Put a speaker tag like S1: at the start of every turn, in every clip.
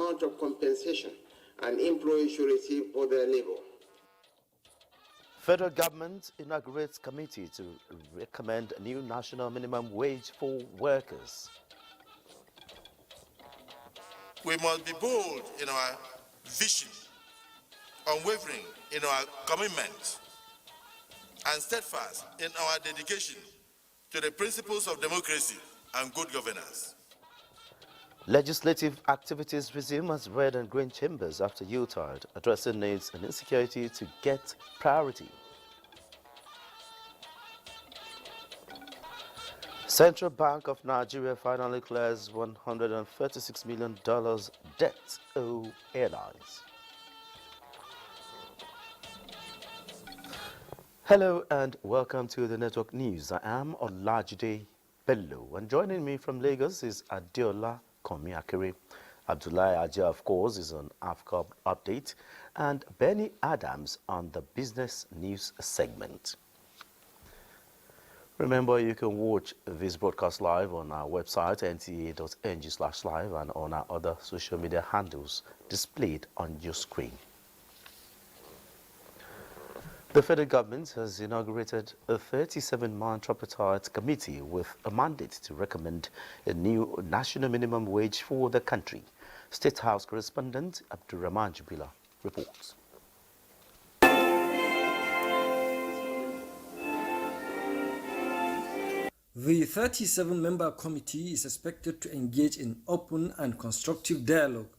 S1: amount of compensation an employee should receive for their labor.
S2: Federal government inaugurates committee to recommend a new national minimum wage for workers.
S3: We must be bold in our vision, unwavering in our commitment, and steadfast in our dedication to the principles of democracy and good governance.
S2: Legislative activities resume as red and green chambers after Utah addressing needs and insecurity to get priority. Central Bank of Nigeria finally clears $136 million debt owed airlines. Hello and welcome to the Network News. I am Olajide Bello, and joining me from Lagos is Adeola Komiakere. Abdullahi Aja, of course, is on AFCON update, and Benny Adams on the business news segment. Remember, you can watch this broadcast live on our website, nta.ng/live, and on our other social media handles displayed on your screen. The federal government has inaugurated a 37-man tripartite committee with a mandate to recommend a new national minimum wage for the country. State House correspondent Abdurrahman Jubila reports.
S4: The 37-member committee is expected to engage in open and constructive dialogue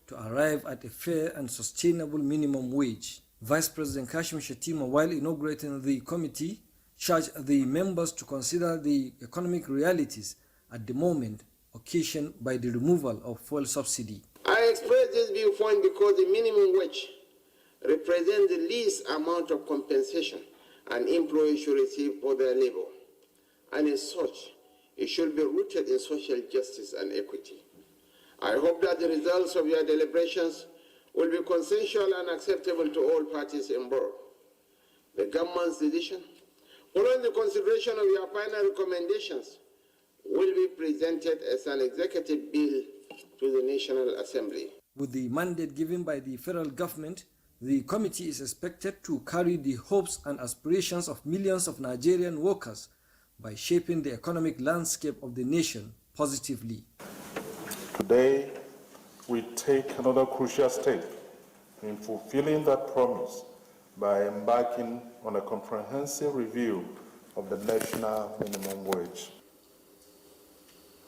S4: to arrive at a fair and sustainable minimum wage. Vice President Kashim Shettima, while inaugurating the committee, charged the members to consider the economic realities at the moment occasioned by the removal of fuel subsidy.
S1: I express this viewpoint because the minimum wage represents the least amount of compensation an employee should receive for their labor. And as such, it should be rooted in social justice and equity. I hope that the results of your deliberations will be consensual and acceptable to all parties involved. The government's decision, following the consideration of your final recommendations, will be presented as an executive bill to the National Assembly.
S4: With the mandate given by the federal government, the committee is expected to carry the hopes and aspirations of millions of Nigerian workers by shaping the economic landscape of the nation positively.
S5: Today, we take another crucial step in fulfilling that promise by embarking on a comprehensive review of the national minimum wage.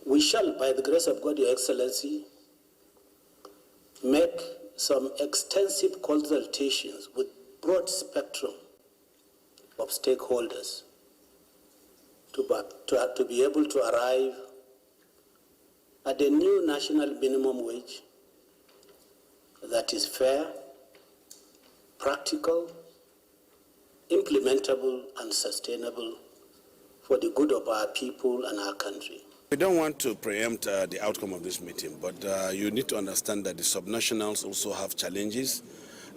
S6: We shall, by the grace of God, Your Excellency, make some extensive consultations with broad spectrum of stakeholders to be able to arrive at a new national minimum wage that is fair, practical, implementable, and sustainable for the good of our people and our country.
S7: We don't want to preempt the outcome of this meeting, but you need to understand that the subnationals also have challenges,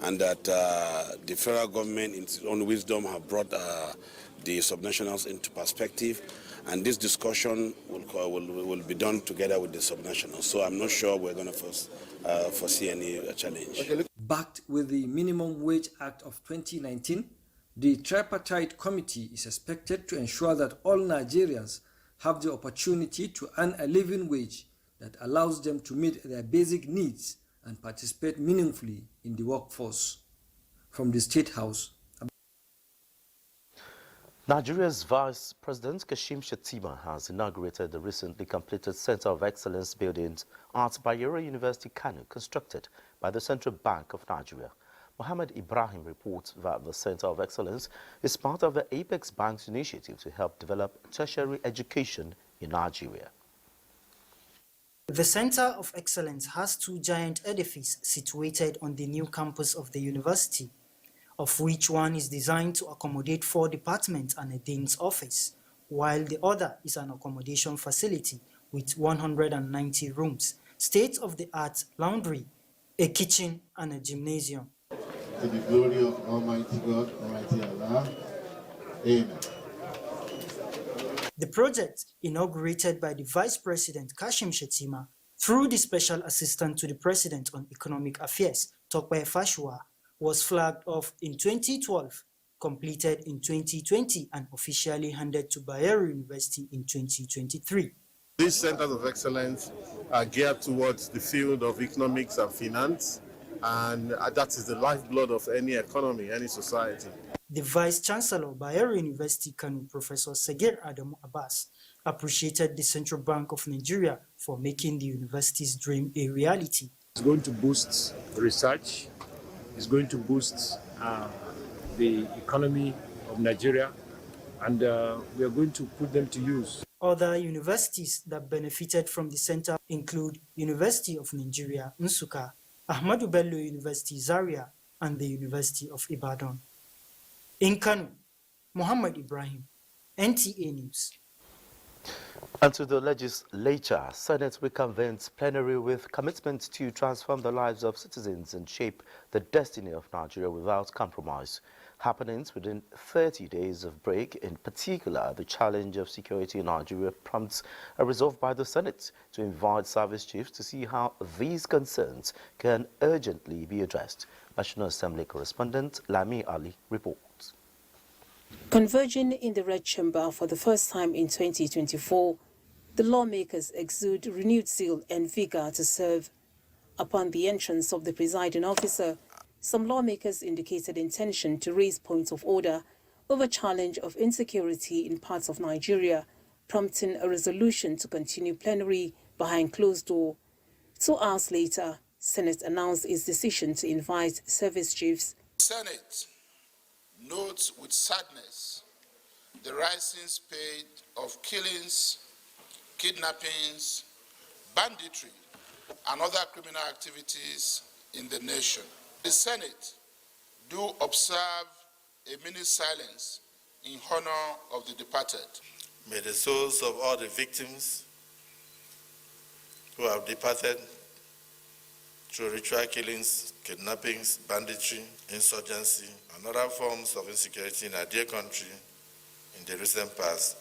S7: and that the federal government, in its own wisdom, have brought the subnationals into perspective, and this discussion will be done together with the subnationals. So I'm not sure we're going to foresee any challenge.
S4: Backed with the Minimum Wage Act of 2019, the tripartite committee is expected to ensure that all Nigerians have the opportunity to earn a living wage that allows them to meet their basic needs and participate meaningfully in the workforce. From the State House.
S2: Nigeria's Vice President Kashim Shettima has inaugurated the recently completed Center of Excellence buildings at Bayero University, Kano, constructed by the Central Bank of Nigeria. Mohammed Ibrahim reports that the Center of Excellence is part of the Apex Bank's initiative to help develop tertiary education in Nigeria.
S8: The Center of Excellence has two giant edifices situated on the new campus of the university, of which one is designed to accommodate 4 departments and a dean's office, while the other is an accommodation facility with 190 rooms, state-of-the-art laundry, a kitchen, and a gymnasium.
S9: To the glory of Almighty God, Almighty Allah. Amen.
S8: The project, inaugurated by the Vice President Kashim Shettima, Through the Special Assistant to the President on Economic Affairs, Tokwe Fashua, was flagged off in 2012, completed in 2020, and officially handed to Bayero University in 2023.
S10: These centers of excellence are geared towards the field of economics and finance, and that is the lifeblood of any economy, any society.
S8: The Vice Chancellor of Bayero University, Kano, Professor Segir Adamu Abbas, appreciated the Central Bank of Nigeria for making the university's dream a reality.
S11: It's going to boost research, it's going to boost the economy of Nigeria, and we are going to put them to use.
S8: Other universities that benefited from the center include University of Nigeria, Nsukka, Ahmadu Bello University, Zaria, and the University of Ibadan. In Kano, Muhammad Ibrahim, NTA News.
S2: And to the legislature, Senate reconvenes plenary with commitment to transform the lives of citizens and shape the destiny of Nigeria without compromise. Happenings within 30 days of break, in particular the challenge of security in Nigeria, prompts a resolve by the Senate to invite service chiefs to see how these concerns can urgently be addressed. National Assembly correspondent Lami Ali reports.
S12: Converging in the Red Chamber for the first time in 2024, the lawmakers exude renewed zeal and vigor to serve. Upon the entrance of the presiding officer, some lawmakers indicated intention to raise points of order over challenge of insecurity in parts of Nigeria, prompting a resolution to continue plenary behind closed door. 2 hours later, Senate announced its decision to invite service chiefs.
S3: Senate notes with sadness the rising spate of killings, kidnappings, banditry, and other criminal activities in the nation. The Senate do observe a minute silence in honor of the departed. May the souls of all the victims who have departed through ritual killings, kidnappings, banditry, insurgency, and other forms of insecurity in our dear country in the recent past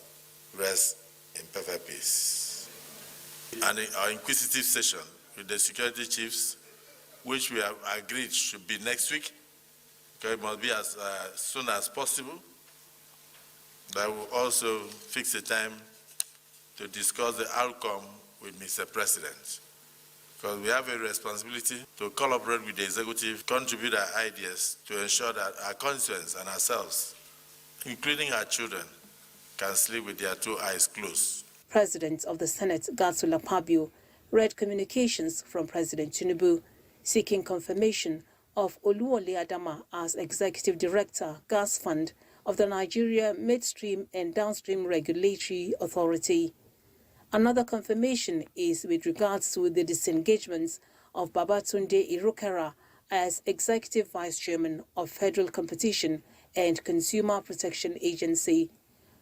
S3: rest in perfect peace. And in our inquisitive session with the security chiefs, which we have agreed should be next week, because it must be as soon as possible, that will also fix a time to discuss the outcome with Mr. President. Because we have a responsibility to collaborate with the executive, contribute our ideas to ensure that our constituents and ourselves, including our children, can sleep with their 2 eyes closed.
S12: President of the Senate, Gatsula Pabio, read communications from President Tinubu seeking confirmation of Oluwole Adama as Executive Director, Gas Fund of the Nigeria Midstream and Downstream Regulatory Authority. Another confirmation is with regards to the disengagement of Babatunde Irukara as Executive Vice Chairman of Federal Competition and Consumer Protection Agency.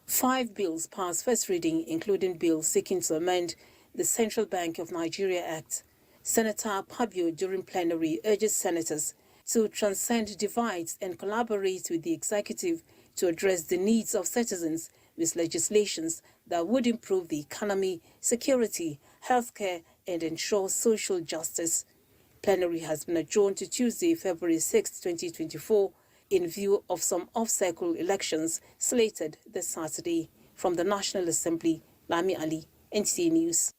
S12: 5 bills passed first reading, including bills seeking to amend the Central Bank of Nigeria Act. Senator Pabio, during plenary, urges senators to transcend divides and collaborate with the executive to address the needs of citizens with legislations that would improve the economy, security, healthcare, and ensure social justice. Plenary has been adjourned to Tuesday, February 6, 2024, in view of some off-cycle elections slated this Saturday. From the National Assembly, Lami Ali, NTA News.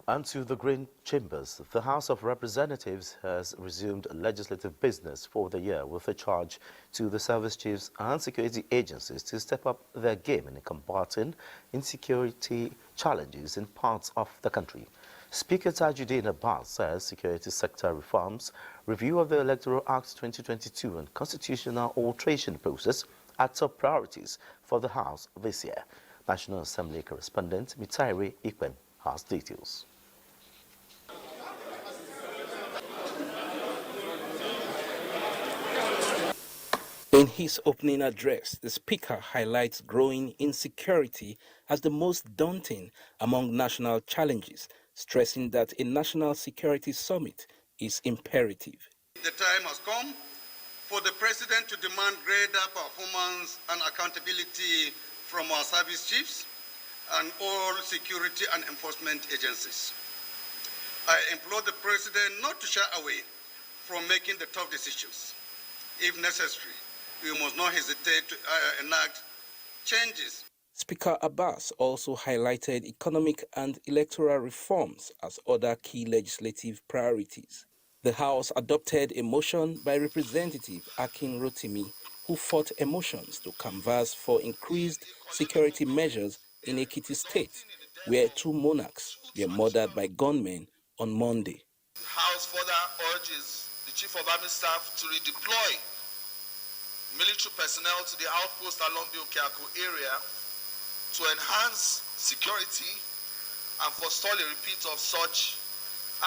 S2: And to the Green Chambers, the House of Representatives has resumed legislative business for the year with a charge to the service chiefs and security agencies to step up their game in combating insecurity challenges in parts of the country. Speaker Tajuddin Abbas says security sector reforms, review of the Electoral Act 2022 and constitutional alteration process are top priorities for the House this year. National Assembly correspondent Mitaire Ikwen has details.
S13: In his opening address, the Speaker highlights growing insecurity as the most daunting among national challenges, stressing that a national security summit is imperative.
S14: The time has come for the President to demand greater performance and accountability from our service chiefs and all security and enforcement agencies. I implore the President not to shy away from making the tough decisions. If necessary, we must not hesitate to enact changes.
S13: Speaker Abbas also highlighted economic and electoral reforms as other key legislative priorities. The House adopted a motion by Representative Akin Rotimi, who fought emotions to canvass for increased security measures in Ekiti State, where 2 monarchs were murdered by gunmen on Monday.
S15: The House further urges the Chief of Army Staff to redeploy military personnel to the outpost along the Okeaku area to enhance security and forestall a repeat of such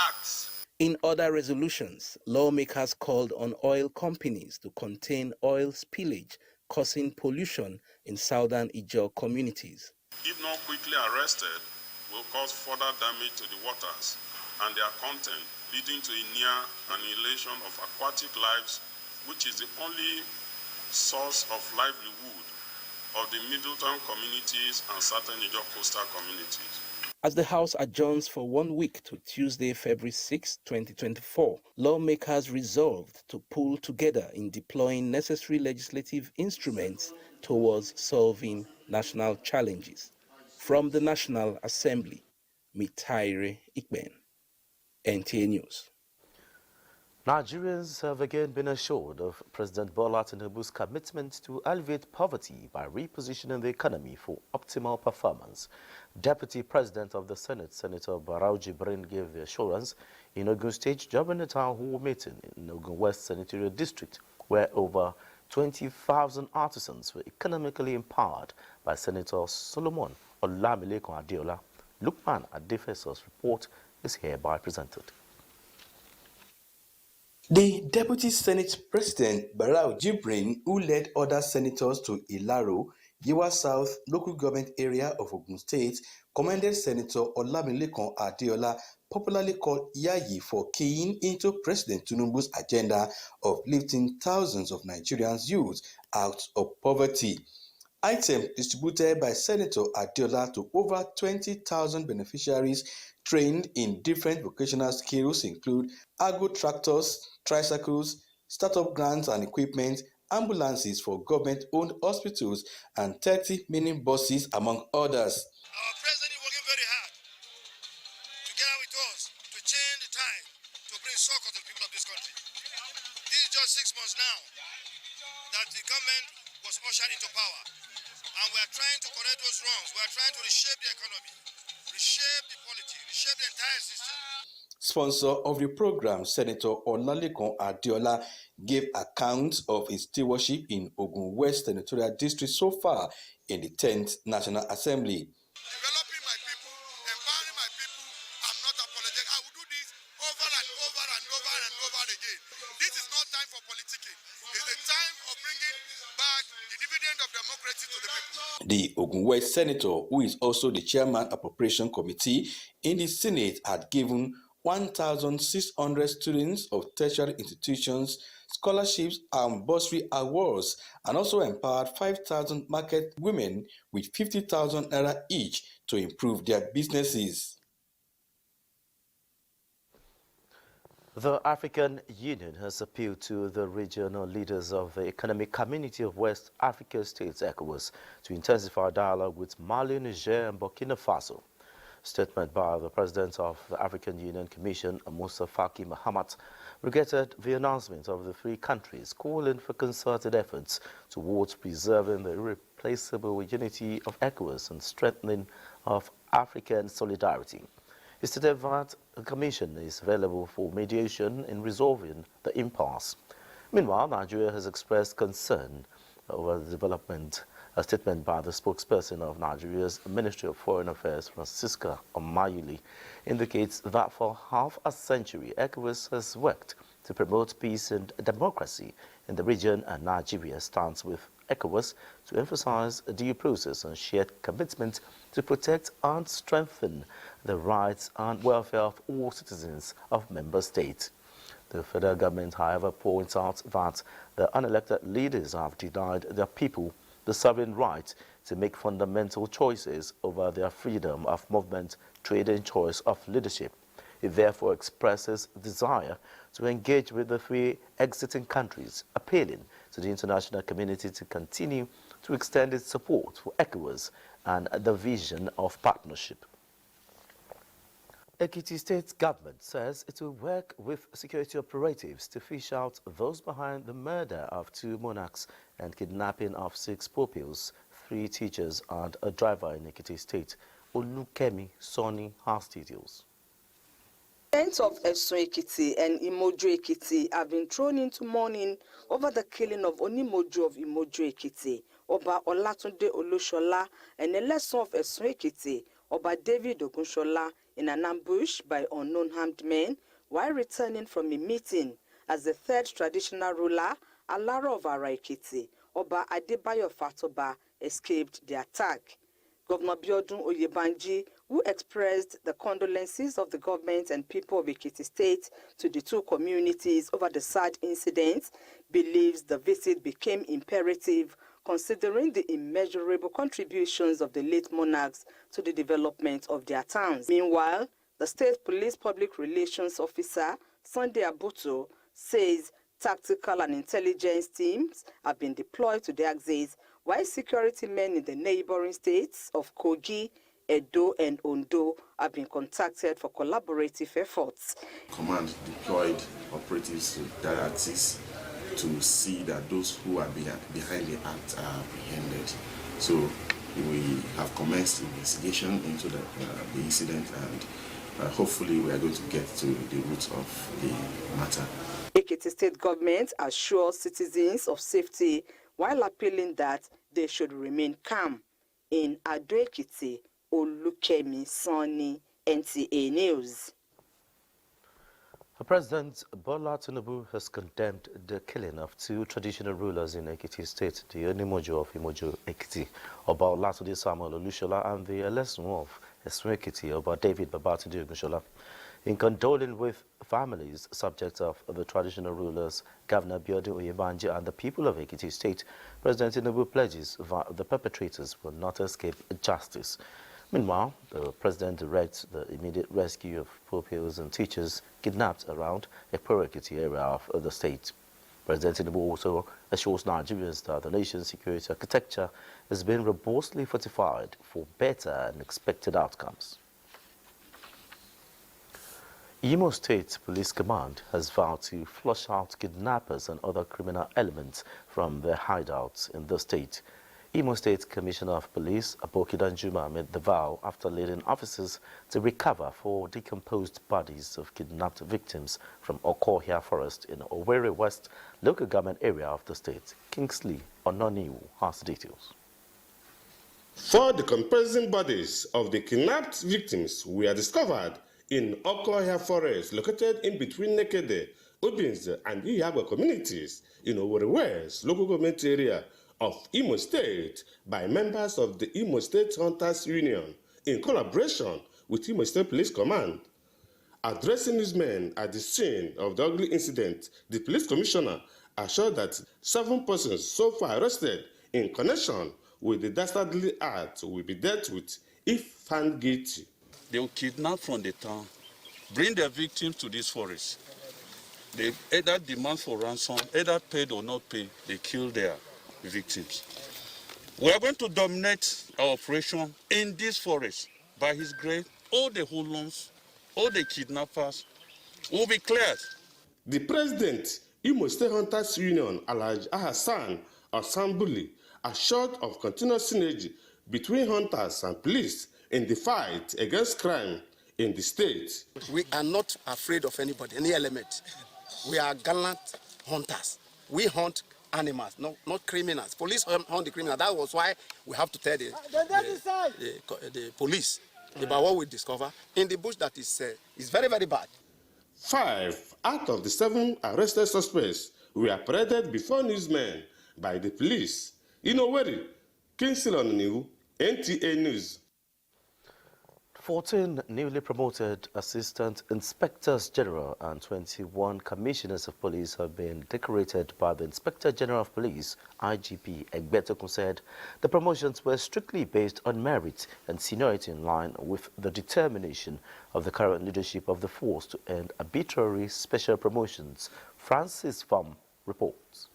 S15: acts.
S13: In other resolutions, lawmakers called on oil companies to contain oil spillage causing pollution in southern Ijaw communities.
S16: If not quickly arrested, will cause further damage to the waters and their content, leading to a near annihilation of aquatic lives, which is the only source of livelihood of the Middletown communities and certain Ijaw coastal communities.
S13: As the House adjourns for 1 week to Tuesday, February 6, 2024, lawmakers resolved to pull together in deploying necessary legislative instruments towards solving national challenges. From the National Assembly, Mitaire Ikben, NTA News.
S2: Nigerians have again been assured of President Bola Tinubu's commitment to alleviate poverty by repositioning the economy for optimal performance. Deputy President of the Senate, Senator Barau Jibrin, gave the assurance in Ogun State during a town hall meeting in Ogun West Senatorial District, where over 20,000 artisans were economically empowered by Senator Solomon Olamilekan Adeola. Lukman Adefeso's report is hereby presented.
S17: The Deputy Senate President, Barau Jibrin, who led other senators to Ilaro, Yewa South local government area of Ogun State, commended Senator Olamilekan Adeola, popularly called Yayi, for keying into President Tinubu's agenda of lifting thousands of Nigerians' youth out of poverty. Items distributed by Senator Adeola to over 20,000 beneficiaries trained in different vocational skills include agro tractors, tricycles, startup grants and equipment, ambulances for government-owned hospitals, and 30 mini buses, among others.
S18: Our president is working very hard together with us to change the time to bring succor to the people of this country. This is just 6 months now that the government was ushered into power, and we are trying to correct those wrongs. We are trying to reshape the economy, reshape the polity, reshape the entire system.
S17: Sponsor of the program, Senator Olalekan Adeola, gave account of his stewardship in Ogun West Senatorial District so far in the 10th National Assembly.
S18: Developing my people, empowering my people, I'm not apologetic. I will do this over and over and over and over again. This is not time for politicking. It's the time of bringing back the dividend of democracy to the people.
S17: The Ogun West Senator, who is also the Chairman Appropriation Committee in the Senate, had given 1,600 students of tertiary institutions scholarships and bursary awards, and also empowered 5,000 market women with 50,000 naira each to improve their businesses.
S2: The African Union has appealed to the regional leaders of the Economic Community of West Africa States, ECOWAS, to intensify dialogue with Mali, Niger, and Burkina Faso. Statement by the President of the African Union Commission, Musa Faki Mahamat, regretted the announcement of the 3 countries calling for concerted efforts towards preserving the irreplaceable unity of ECOWAS and strengthening of African solidarity. He stated that the Commission is available for mediation in resolving the impasse. Meanwhile, Nigeria has expressed concern over the development. A statement by the spokesperson of Nigeria's Ministry of Foreign Affairs, Francisca Omayuli, indicates that for half a century, ECOWAS has worked to promote peace and democracy in the region, and Nigeria stands with ECOWAS to emphasize a due process and shared commitment to protect and strengthen the rights and welfare of all citizens of member states. The federal government, however, points out that the unelected leaders have denied their people the sovereign right to make fundamental choices over their freedom of movement, trade, and choice of leadership. It therefore expresses desire to engage with the three exiting countries, appealing to the international community to continue to extend its support for ECOWAS and the vision of partnership. Ekiti State government says it will work with security operatives to fish out those behind the murder of 2 monarchs and kidnapping of 6 pupils, 3 teachers and a driver in Ekiti State. Olukemi Sonny has details.
S19: Residents of Esun Ekiti and Imojo Ekiti have been thrown into mourning over the killing of Onimojo of Imojo Ekiti, Oba Olatunde Olushola, and a lesson of Esun Ekiti, Oba David Ogunshola, in an ambush by unknown armed men while returning from a meeting as the 3rd traditional ruler, Alara of Ara Ekiti, Oba Adebayo Fatoba, escaped the attack. Governor Biodun Oyebanji, who expressed the condolences of the government and people of Ekiti State to the 2 communities over the sad incident, believes the visit became imperative considering the immeasurable contributions of the late monarchs to the development of their towns. Meanwhile, the State Police Public Relations Officer, Sunday Abuto, says tactical and intelligence teams have been deployed to the axis, while security men in the neighboring states of Kogi, Edo, and Ondo have been contacted for collaborative efforts.
S20: Command deployed operatives to that axis to see that those who are behind the act are apprehended. So we have commenced investigation into the incident, and hopefully we are going to get to the root of the matter.
S19: Ekiti State government assures citizens of safety while appealing that they should remain calm. In Ado Ekiti, Olukemi Sonny, NTA News.
S2: President Bola Tinubu has condemned the killing of 2 traditional rulers in Ekiti State, the Onimojo of Imojo Ekiti, Oba Olatunde Samuel Olushola, and the Elesun of Esun Ekiti, Oba David Babatunde Ogunshola. In condoling with families subjects of the traditional rulers, Governor Biodun Oyebanji, and the people of Ekiti State, President Tinubu pledges that the perpetrators will not escape justice. Meanwhile, the president directs the immediate rescue of pupils and teachers kidnapped around the Ekiti area of the state. President Tinubu also assures Nigerians that the nation's security architecture has been robustly fortified for better and expected outcomes. Imo State Police Command has vowed to flush out kidnappers and other criminal elements from their hideouts in the state. Imo State Commissioner of Police, Aboki Danjuma, made the vow after leading officers to recover 4 decomposed bodies of kidnapped victims from Okohia Forest in Owerri West local government area of the state. Kingsley Ononiwu has details.
S21: 4 decomposing bodies of the kidnapped victims were discovered in Okohia Forest, located in between Nekede, Obinze, and Iyagwa communities in Owerri West local government area of Imo State by members of the Imo State Hunters Union in collaboration with Imo State Police Command. Addressing newsmen at the scene of the ugly incident, the police commissioner assured that 7 persons so far arrested in connection with the dastardly act will be dealt with if found guilty.
S22: They will kidnap from the town, bring their victims to this forest. They either demand for ransom, either paid or not paid, they kill their victims. We are going to dominate our operation in this forest. By His grace, all the hoodlums, all the kidnappers will be cleared.
S21: The president, Imo State Hunters Union, Alhaji Hassan Osambuli, assured of continuous synergy between hunters and police in the fight against crime in the state.
S23: We are not afraid of anybody, any element. We are gallant hunters. We hunt animals, not criminals. Police hunt the criminals. That was why we have to tell the police about what we discover in the bush that is very, very bad.
S21: 5 out of the 7 arrested suspects were paraded before newsmen by the police. In Owerri, Kingsley Ononiwu, NTA News.
S2: 14 newly promoted Assistant Inspectors General and 21 Commissioners of Police have been decorated by the Inspector General of Police, IGP Egbetokun, said the promotions were strictly based on merit and seniority in line with the determination of the current leadership of the force to end arbitrary special promotions. Francis Pham reports.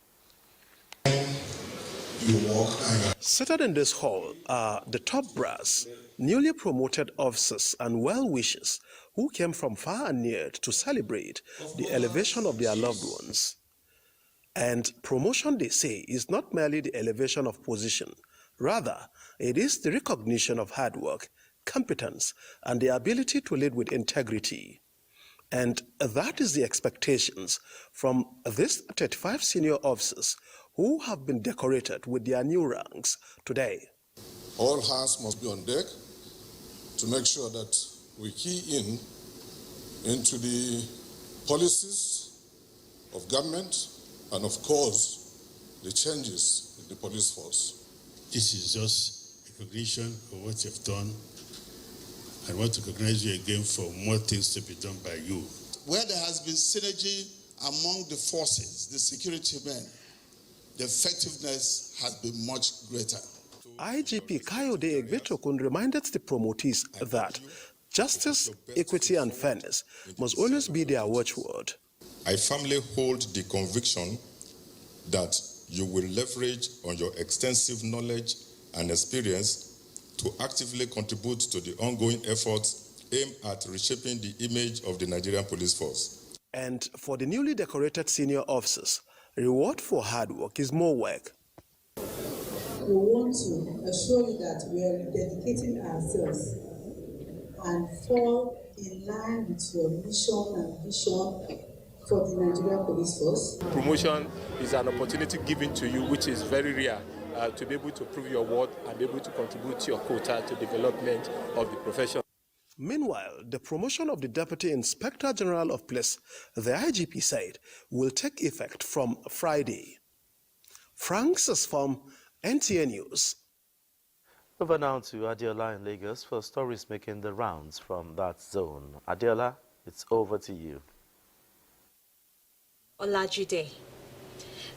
S1: Seated in this hall are the top brass, newly promoted officers and well-wishers who came from far and near to celebrate the elevation of their loved ones. And promotion, they say, is not merely the elevation of position. Rather, it is the recognition of hard work, competence, and the ability to lead with integrity. And that is the expectations from these 35 senior officers who have been decorated with their new ranks today.
S5: All hands must be on deck to make sure that we key into the policies of government and, of course, the changes in the police force.
S6: This is just recognition of what you've done. I want to recognize you again for more things to be done by you.
S24: Where there has been synergy among the forces, the security men, the effectiveness has been much greater.
S1: IGP Kayode Egbetokun reminded the promotees that justice, equity, and fairness must always be their watchword.
S5: I firmly hold the conviction that you will leverage on your extensive knowledge and experience to actively contribute to the ongoing efforts aimed at reshaping the image of the Nigerian police force.
S1: And for the newly decorated senior officers, reward for hard work is more work.
S25: We want to assure you that we are dedicating ourselves and fall in line with your mission and vision for the Nigerian police force.
S26: Promotion is an opportunity given to you which is very rare. To be able to prove your worth and be able to contribute to your quota to development of the profession.
S1: Meanwhile, the promotion of the Deputy Inspector General of Police, the IGP said, will take effect from Friday. Francis from NTA News.
S2: Over now to Adiola in Lagos for stories making the rounds from that zone. Adiola, it's over to you.
S27: Olajide.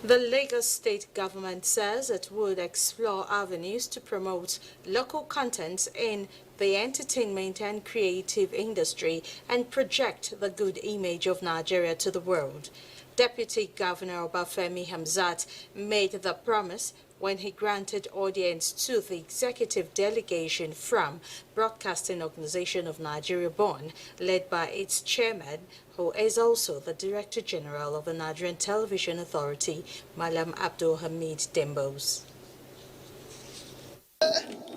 S27: The Lagos state government says it would explore avenues to promote local content in the entertainment and creative industry and project the good image of Nigeria to the world. Deputy Governor Obafemi Hamzat made the promise when he granted audience to the executive delegation from Broadcasting Organization of Nigeria BON, led by its chairman, who is also the Director General of the Nigerian Television Authority, Malam Abdul Hamid Dembos.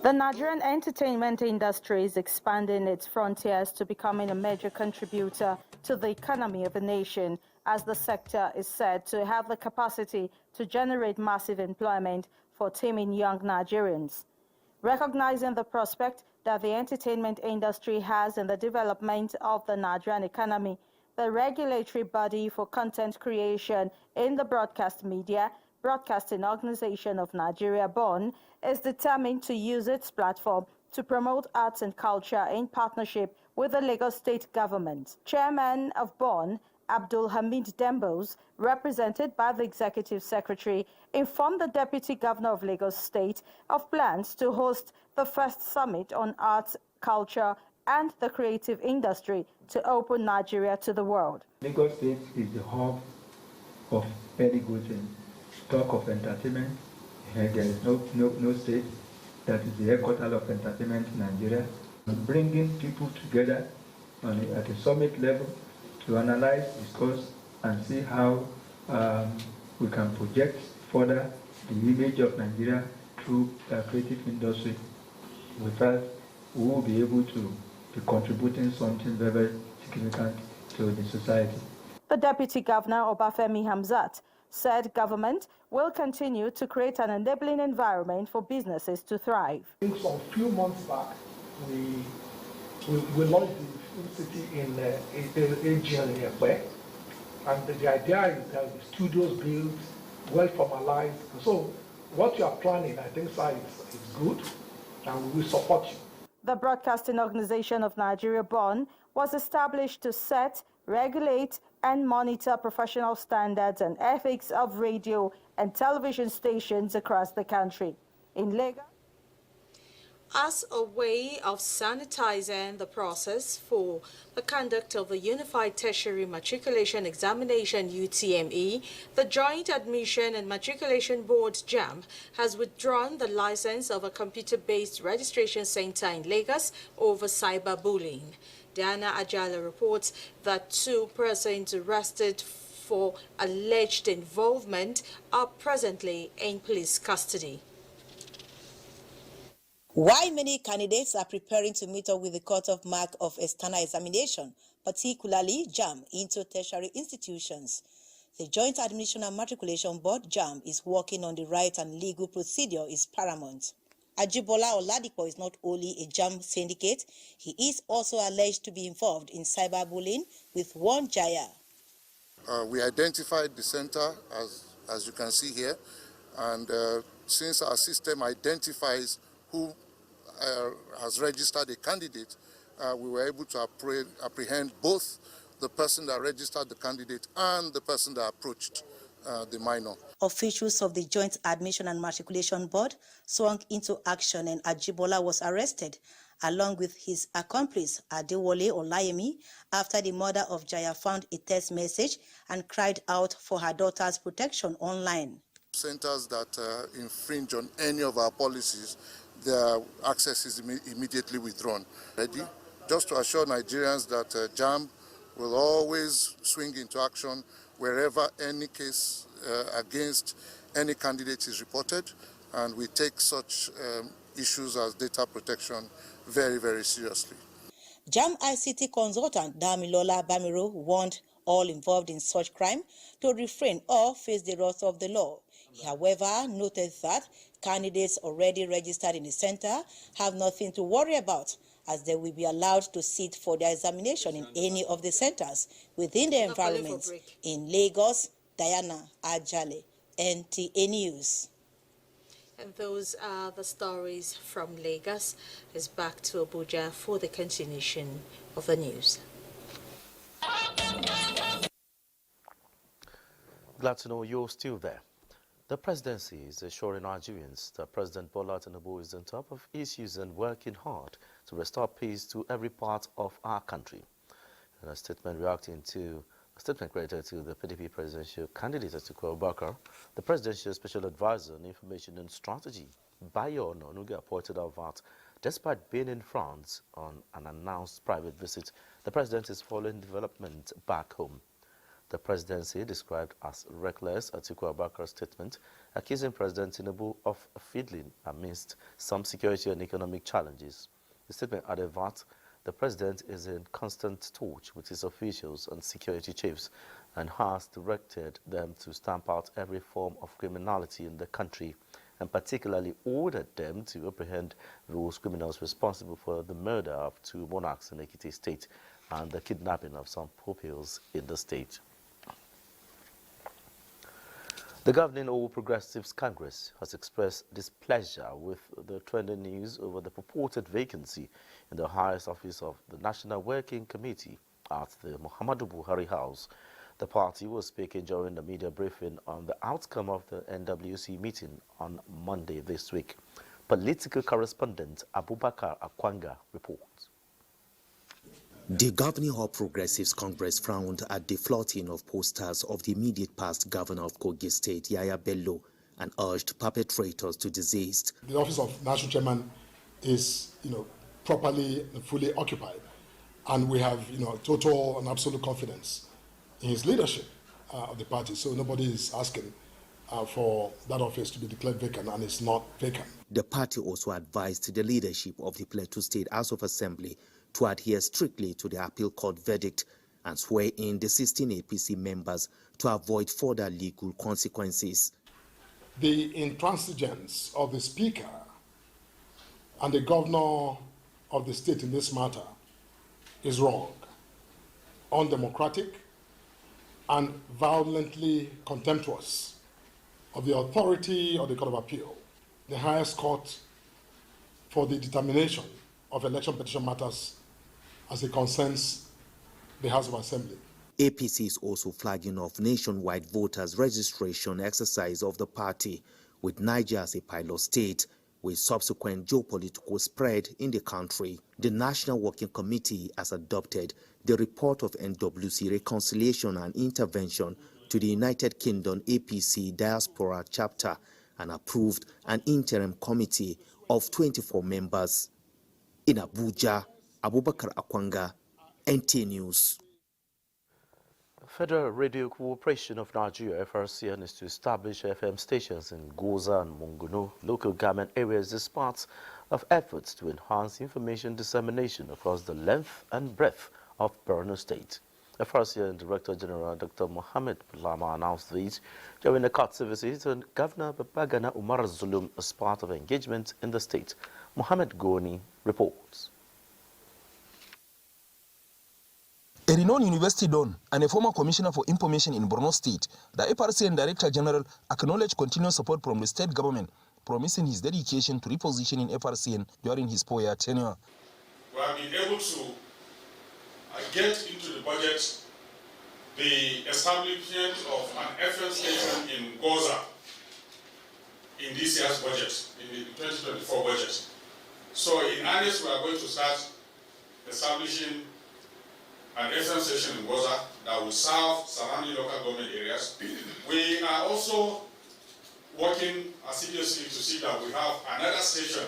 S28: The Nigerian entertainment industry is expanding its frontiers to becoming a major contributor to the economy of the nation, as the sector is said to have the capacity to generate massive employment for teeming young Nigerians. Recognizing the prospect that the entertainment industry has in the development of the Nigerian economy, the regulatory body for content creation in the broadcast media, Broadcasting Organization of Nigeria BON, is determined to use its platform to promote arts and culture in partnership with the Lagos state government. Chairman of BON, Abdul Hamid Dembos, represented by the Executive Secretary, informed the Deputy Governor of Lagos State of plans to host the first summit on arts, culture, and the creative industry to open Nigeria to the world.
S29: Lagos State is the hub of very good talk of entertainment. There is no state that is the headquarters of entertainment in Nigeria. Bringing people together at a summit level to analyze, discuss, and see how we can project further the image of Nigeria through the creative industry. With that, we will be able to be contributing something very significant to the society.
S28: The Deputy Governor, Obafemi Hamzat, said government will continue to create an enabling environment for businesses to thrive.
S30: I think some few months back, we launched the city in Abuja in Ekwe, and the idea is that the studios built, well formalized. So what you are planning, I think, sir, is good, and we will support you.
S28: The Broadcasting Organization of Nigeria, BON, was established to set, regulate, and monitor professional standards and ethics of radio and television stations across the country. In Lagos,
S27: as a way of sanitizing the process for the conduct of the Unified Tertiary Matriculation Examination UTME, the Joint Admission and Matriculation Board JAMB has withdrawn the license of a computer-based registration center in Lagos over cyberbullying. Diana Ajala reports that 2 persons arrested for alleged involvement are presently in police custody.
S3: While many candidates are preparing to meet up with the cut-off mark of external examination, particularly JAMB, into tertiary institutions, the Joint Admission and Matriculation Board, JAMB, is working on the right and legal procedure is paramount. Ajibola Oladipo is not only a JAMB syndicate, he is also alleged to be involved in cyberbullying with one Jaya.
S4: We identified the center, as you can see here, and since our system identifies who has registered a candidate, we were able to apprehend both the person that registered the candidate and the person that approached the minor.
S3: Officials of the Joint Admission and Matriculation Board swung into action and Ajibola was arrested, along with his accomplice Adewole Olayemi, after the mother of Jaya found a text message and cried out for her daughter's protection online.
S4: Centers that infringe on any of our policies, their access is immediately withdrawn. Ready? Just to assure Nigerians that JAMB will always swing into action wherever any case against any candidate is reported, and we take such issues as data protection very, very seriously.
S3: JAMB ICT consultant Damilola Bamiro warned all involved in such crime to refrain or face the wrath of the law. He, however, noted that candidates already registered in the center have nothing to worry about, as they will be allowed to sit for their examination in any of the centers within the environment. In Lagos, Diana Ajale, NTA News.
S27: And those are the stories from Lagos. It's back to Abuja for the continuation of the news.
S2: Glad to know you're still there. The presidency is assuring Nigerians that President Bola Tinubu is on top of issues and working hard to restore peace to every part of our country. In a statement credited to the PDP presidential candidate Atiku Abubakar, the presidential special advisor on information and strategy, Bayo Ononuga, pointed out that despite being in France on an announced private visit, the president is following development back home. The presidency described as reckless Atiku Abubakar's statement, accusing President Tinubu of fiddling amidst some security and economic challenges. The statement added that the president is in constant touch with his officials and security chiefs and has directed them to stamp out every form of criminality in the country, and particularly ordered them to apprehend those criminals responsible for the murder of 2 monarchs in Ekiti State and the kidnapping of some pupils in the state. The governing All Progressives Congress has expressed displeasure with the trending news over the purported vacancy in the highest office of the National Working Committee at the Muhammadu Buhari House. The party was speaking during the media briefing on the outcome of the NWC meeting on Monday this week. Political correspondent Abubakar Akwanga reports.
S7: The governing All Progressives Congress frowned at the flaunting of posters of the immediate past governor of Kogi State, Yaya Bello, and urged perpetrators to desist.
S8: The office of National Chairman is, properly and fully occupied, and we have, total and absolute confidence in his leadership of the party. So nobody is asking for that office to be declared vacant, and it's not vacant.
S7: The party also advised the leadership of the Plateau State House of Assembly to adhere strictly to the appeal court verdict and swear in the 16 APC members to avoid further legal consequences.
S8: The intransigence of the Speaker and the Governor of the state in this matter is wrong, undemocratic, and violently contemptuous of the authority of the Court of Appeal, the highest court for the determination of election petition matters as it concerns the House of Assembly.
S7: APC is also flagging off nationwide voters registration exercise of the party, with Niger as a pilot state, with subsequent geopolitical spread in the country. The National Working Committee has adopted the report of NWC Reconciliation and Intervention to the United Kingdom APC Diaspora Chapter and approved an interim committee of 24 members. In Abuja, Abubakar Akwanga, NTA News.
S2: Federal Radio Corporation of Nigeria, FRCN, is to establish FM stations in Goza and Monguno local government areas as part of efforts to enhance information dissemination across the length and breadth of Borno State. FRCN Director General Dr. Mohammed Bulama announced these during a courtesy visit to Governor Babagana Umar Zulum as part of engagement in the state. Mohammed Goni reports.
S9: A renowned university don and a former commissioner for information in Borno State, the FRCN Director General acknowledged continuous support from the state government, promising his dedication to repositioning FRCN during his 4-year tenure.
S10: We have been able to get into the budget the establishment of an FM station in Goza in this year's budget, in the 2024 budget. So in earnest, we are going to start establishing an FM station in Goza that will serve surrounding local government areas. We are also working assiduously to see that we have another station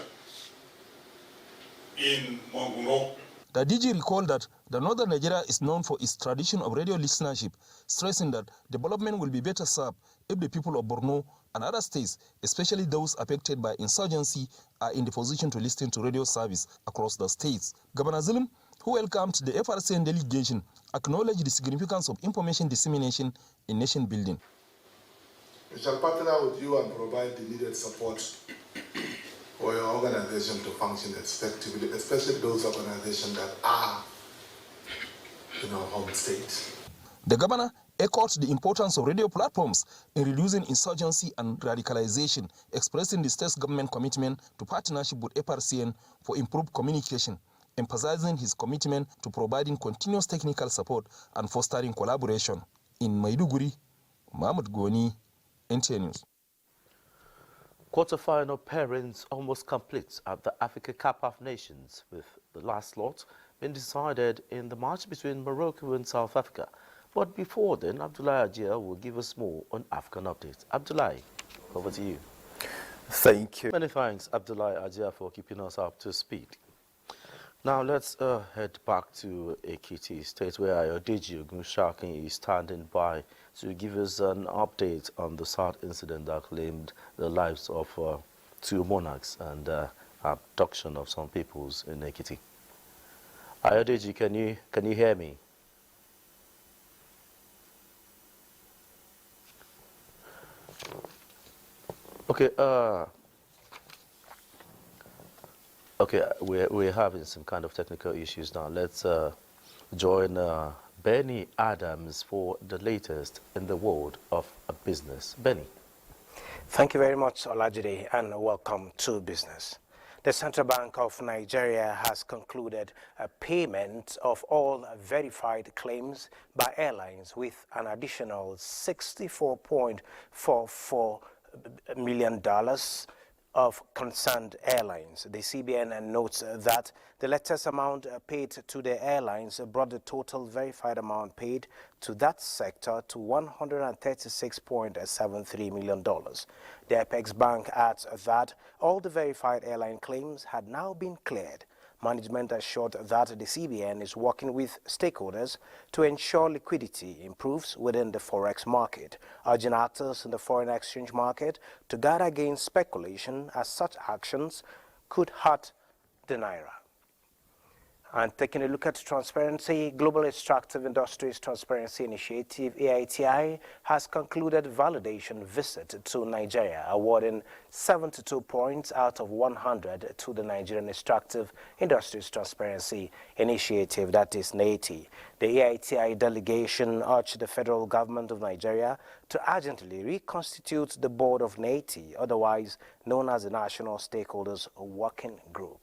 S10: in Monguno.
S9: The DG recalled that the northern Nigeria is known for its tradition of radio listenership, stressing that development will be better served if the people of Borno and other states, especially those affected by insurgency, are in the position to listen to radio service across the states. Governor Zulum, who welcomed the FRCN delegation, acknowledged the significance of information dissemination in nation building.
S11: We shall partner with you and provide the needed support for your organization to function effectively, especially those organizations that are in our home state.
S9: The governor echoed the importance of radio platforms in reducing insurgency and radicalization, expressing the state's government commitment to partnership with FRCN for improved communication, emphasizing his commitment to providing continuous technical support and fostering collaboration. In Maiduguri, Mohammed Goni, NTA News.
S2: Quarterfinal pairings almost complete at the Africa Cup of Nations, with the last lot being decided in the match between Morocco and South Africa. But before then, Abdullahi Ajia will give us more on African updates. Abdullahi, over to you.
S12: Thank you.
S2: Many thanks, Abdullahi Ajia, for keeping us up to speed. Now let's head back to Ekiti State, where Ayodeji Ogunshaki is standing by to give us an update on the sad incident that claimed the lives of 2 monarchs and abduction of some peoples in Ekiti. Ayodeji, can you hear me? Okay. Okay, we're having some kind of technical issues now. Let's join Benny Adams for the latest in the world of business. Benny.
S13: Thank you very much, Olajide, and welcome to business. The Central Bank of Nigeria has concluded a payment of all verified claims by airlines with an additional $64.44 million of concerned airlines. The CBN notes that the latest amount paid to the airlines brought the total verified amount paid to that sector to $136.73 million. The Apex Bank adds that all the verified airline claims had now been cleared. Management assured that the CBN is working with stakeholders to ensure liquidity improves within the forex market, urging actors in the foreign exchange market to guard against speculation, as such actions could hurt the naira. And taking a look at transparency, Global Extractive Industries Transparency Initiative, AITI, has concluded validation visit to Nigeria, awarding 72 points out of 100 to the Nigerian Extractive Industries Transparency Initiative, that is NATI. The AITI delegation urged the federal government of Nigeria to urgently reconstitute the board of NATI, otherwise known as the National Stakeholders Working Group.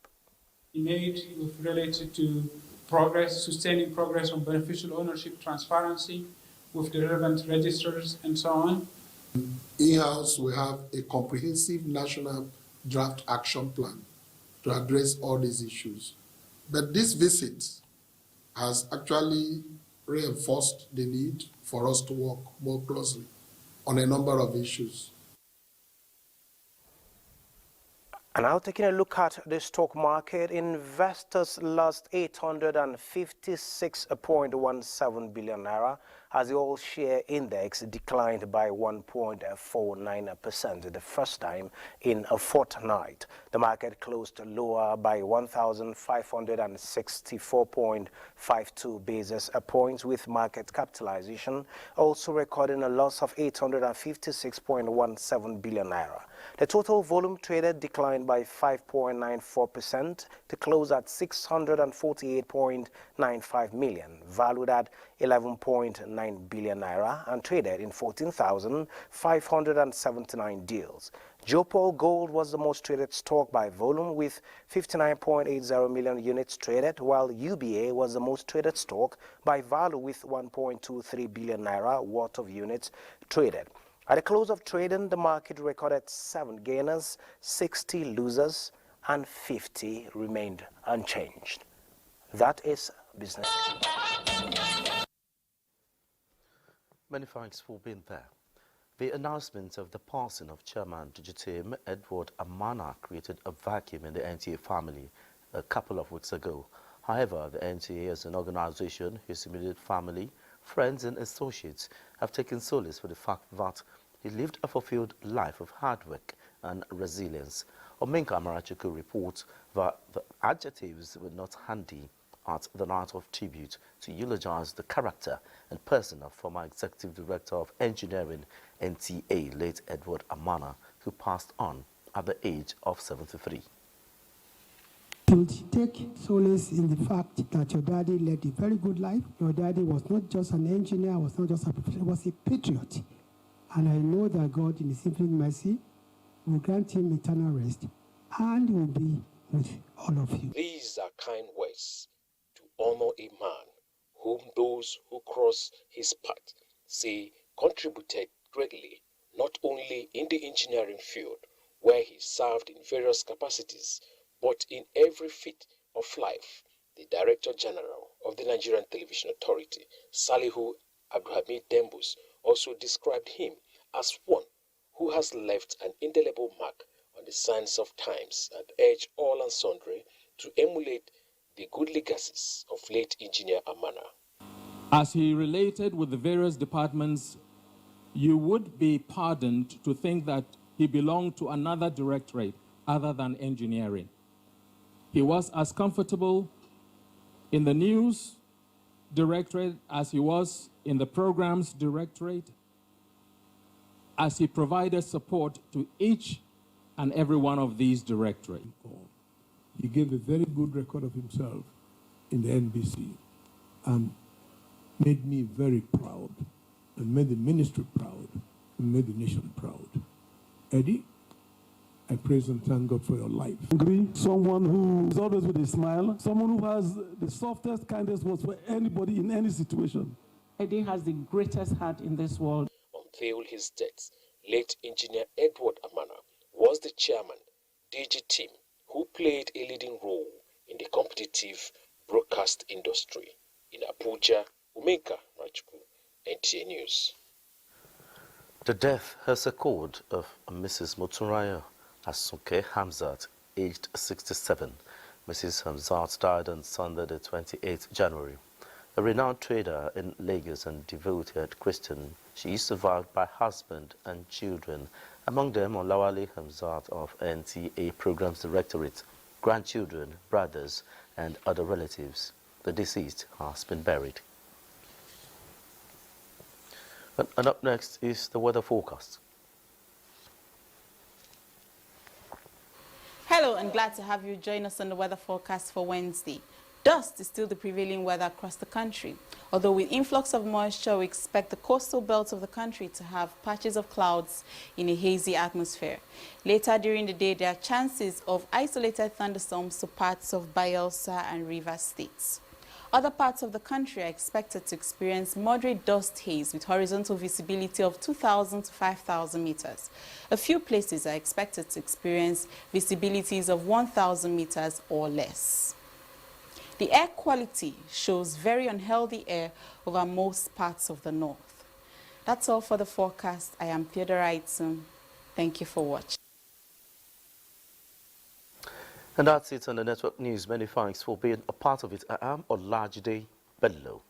S14: made related to progress, sustaining progress on beneficial ownership transparency with the relevant registers and so on.
S11: In-house, we have a comprehensive national draft action plan to address all these issues. But this visit has actually reinforced the need for us to work more closely on a number of issues.
S13: And now taking a look at the stock market, investors lost 856.17 billion naira as the all-share index declined by 1.49% the first time in a fortnight. The market closed lower by 1,564.52 basis points, with market capitalization also recording a loss of 856.17 billion naira. The total volume traded declined by 5.94% to close at 648.95 million, valued at 11.9 billion naira, and traded in 14,579 deals. Jopol Gold was the most traded stock by volume with 59.80 million units traded, while UBA was the most traded stock by value with 1.23 billion naira worth of units traded. At the close of trading, the market recorded 7 gainers, 60 losers, and 50 remained unchanged. That is business.
S2: Many thanks for being there. The announcement of the passing of Chairman Team Edward Amana created a vacuum in the NTA family a couple of weeks ago. However, the NTA as an organization, his immediate family, friends and associates have taken solace for the fact that he lived a fulfilled life of hard work and resilience. Omenka Amarachuku reports that the adjectives were not handy at the night of tribute to eulogize the character and person of former Executive Director of Engineering NTA, late Edward Amana, who passed on at the age of 73.
S15: Should take solace in the fact that your daddy led a very good life. Your daddy was not just an engineer, was not just a professional, was a patriot. And I know that God, in His infinite mercy, will grant him eternal rest and will be with all of you.
S16: These are kind words to honor a man whom those who cross his path say contributed greatly, not only in the engineering field, where he served in various capacities, but in every feat of life. The Director General of the Nigerian Television Authority, Salihu Abdulhamid Dembus, also described him as one who has left an indelible mark on the sands of times and urged all and sundry to emulate the good legacies of late Engineer Amana.
S17: As he related with the various departments, you would be pardoned to think that he belonged to another directorate other than engineering. He was as comfortable in the news directorate as he was in the programs directorate, as he provided support to each and every one of these directorates.
S18: He gave a very good record of himself in the NBC and made me very proud, and made the ministry proud, and made the nation proud. Eddie, I praise and thank God for your life.
S19: Someone who is always with a smile, someone who has the softest, kindest words for anybody in any situation.
S18: Eddie has the greatest heart in this world.
S16: Until his death, late Engineer Edward Amana was the chairman, DG team, who played a leading role in the competitive broadcast industry. In Abuja, Omenka Amarachuku, NTA News.
S2: The death has occurred of Mrs. Motunraya Asunke Hamzat, aged 67. Mrs. Hamzat died on Sunday, the 28th January. A renowned trader in Lagos and devoted Christian, she is survived by husband and children, among them Olawale Hamzat of NTA Programs Directorate, grandchildren, brothers, and other relatives. The deceased has been buried. And up next is the weather forecast.
S20: Hello and glad to have you join us on the weather forecast for Wednesday.
S1: Dust is still the prevailing weather across the country. Although with influx of moisture, we expect the coastal belts of the country to have patches of clouds in a hazy atmosphere. Later during the day, there are chances of isolated thunderstorms to parts of Bayelsa and Rivers states. Other parts of the country are expected to experience moderate dust haze with horizontal visibility of 2,000 to 5,000 meters. A few places are expected to experience visibilities of 1,000 meters or less. The air quality shows very unhealthy air over most parts of the north. That's all for the forecast. I am Theodora Itzum. Thank you for watching.
S2: And that's it on the network news. Many thanks for being a part of it. I am Olajide Bello.